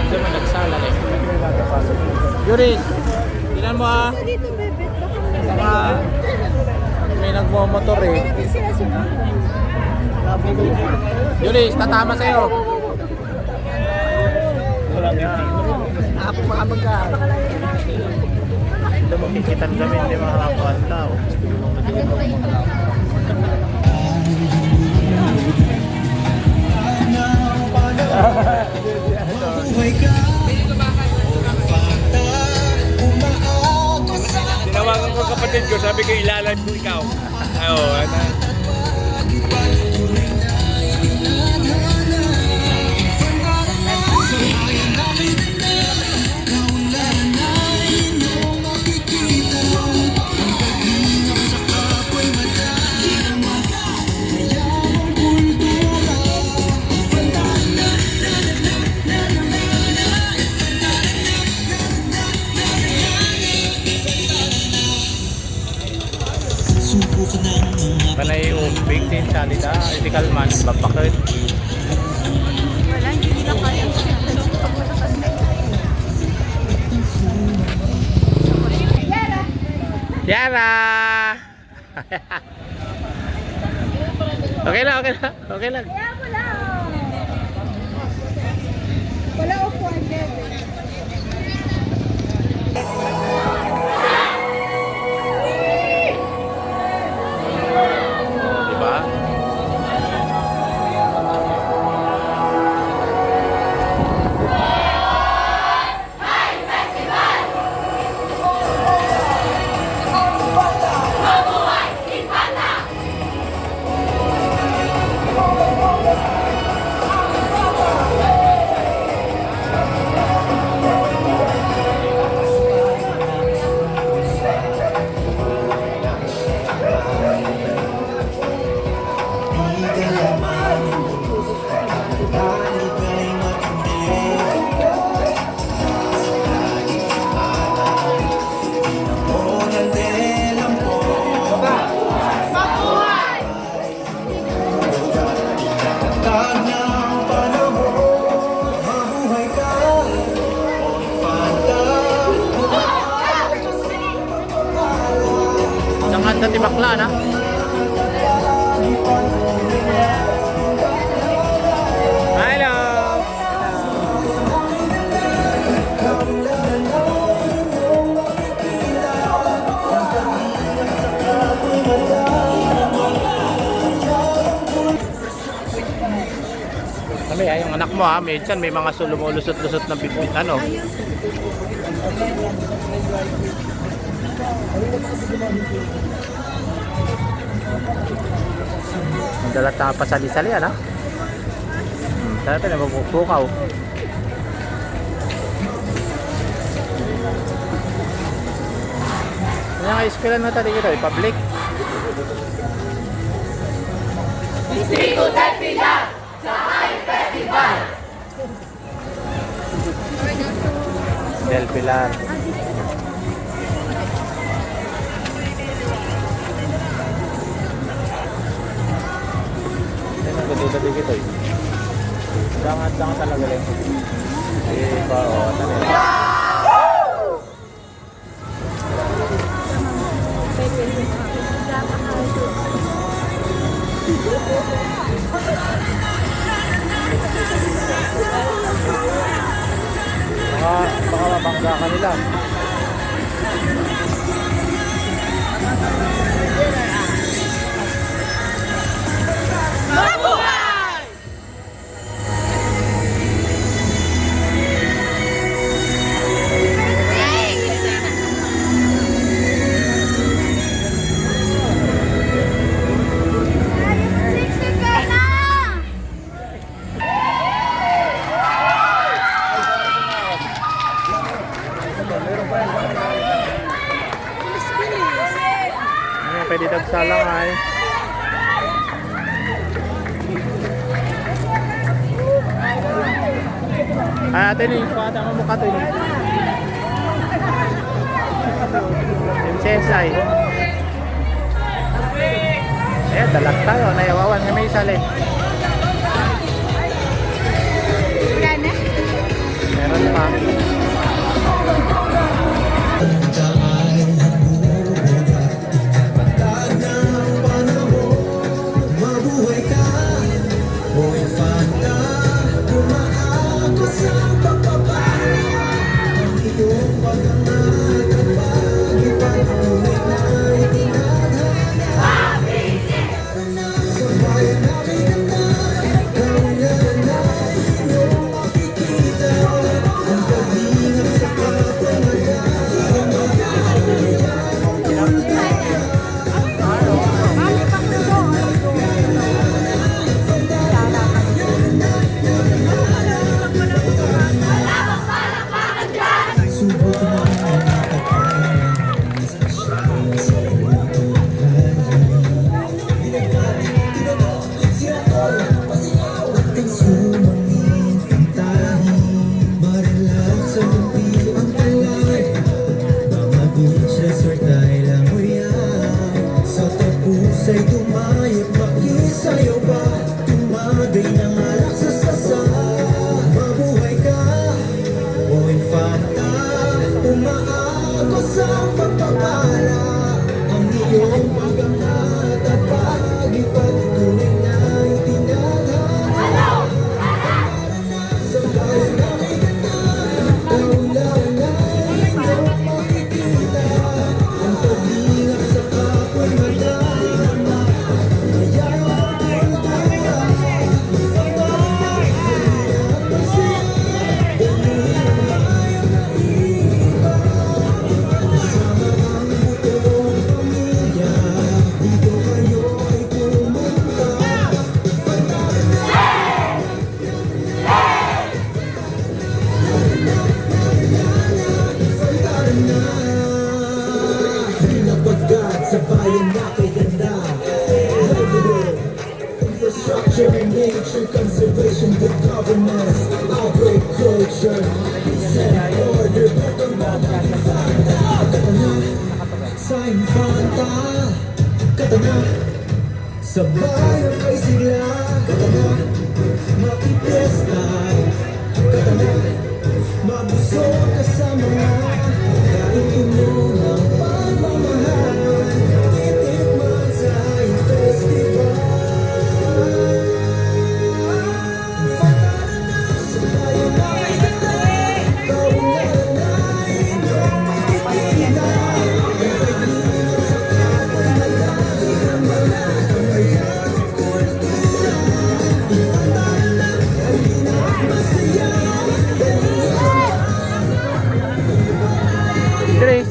Diyan man nagsalan eh. Yuris, tingnan mo ah. Mga may nagmo-motor eh. Yuris, tatama sa'yo. Ako makamag ka. Ito makikitan kami, hindi makakakuhan tao. Tinawagan ko kapatid ko, sabi ko ilalive ko ikaw. Oo, ano. Panay ubig din salida, ethical man, babakit. Wala, hindi nila kaya. Yara! Okay lang, okay lang. Okay lang. Kaya wala. Wala upuan din. Diba? Jangan dati bakla na. Hello. Kami ay yung anak mo ha, minsan may mga lumulusot-lusot na bibig ano. Ang dalat na pasali-sali ano? Dati na mapupukaw. Ano yung eskwela na tayo dito? Public? Distrito del Pilar sa High Festival. Del Pilar. Ganda-ganda dito eh. Dangat-dangat talaga lang. Iba o. Baka mabangga ka nila. Pwede dagsalang ay. Ay ate ni, pakata mo mukha to. MCSI. Ayan, dalag tayo. Nayawawan kami isa ulit. Wala na? Meron pa. Mabuhay ka, o infanta, umaako sa pagpapala. Ang iyong pag-angat at pag-ipagtunay na itinadhana. Sa bayan na kay ganda, kaulan na inyong makikita. Ang pag-ingat sa kapamagana. Subok na ang nakakalan, espesyal sa iyong tunghayan. At ang sumangin, pintahin, marelax sa lumpi ang talay. Mga beach resort ay langoyan, sa tapos ay tumayot, makisayaw pa, tumagay ng alak sa sasa. Mabuhay ka, o infanta, umaako sa pagpapala. Ang iyong pag-angat at pag-ipagtunay na itinadhana. Sa bayan na may ganda, kaulan na inyong makikita. Ang pag-ingat sa kapwa'y madama. Ayaw ang tawa, ipapahay, at pasya. Kasama ang buong pamilya, dito kayo ay pumunta. Infantara na, pinapagkat sa bayan na kay ganda. Infrastructure and nature conservation, good governance, outbreak culture, set order, better mga infanta. Katana sa infanta, katana sa bayan kay sigla. Katana makipiesta, katana mabusog ka sa mga kain inyo ng pagmamahal. Titikman sa festival. Sa bayan na may ganda, kaulan na inyong makikita. Ang pag-ingat sa kapwa'y madama. Ang ayan ang kultura. Infantara na ay pinakamasaya. Grace.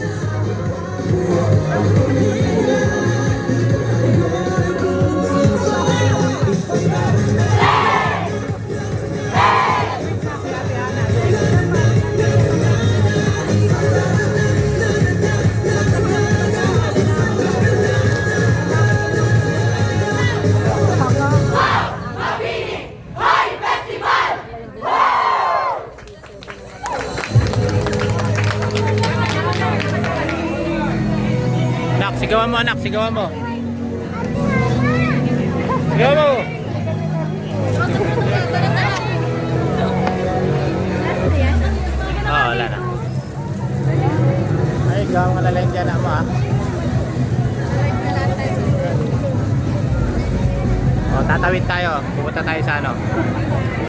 Anak, sigawan mo anak, sigawan mo. Sigawan mo. Wala na. Ay, gawang ka na lang dyan mo tatawid tayo. Pupunta tayo sa ano.